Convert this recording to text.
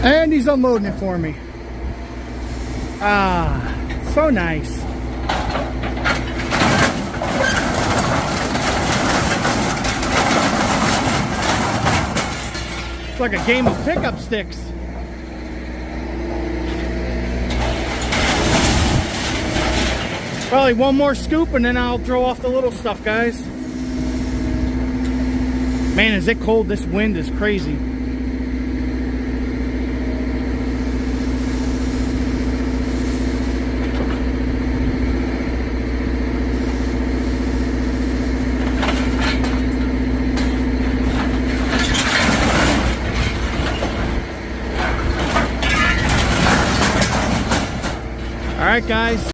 And he's unloading it for me. Ah, so nice. It's like a game of pickup sticks. Probably one more scoop and then I'll throw off the little stuff, guys. Man, is it cold? This wind is crazy. All right, guys.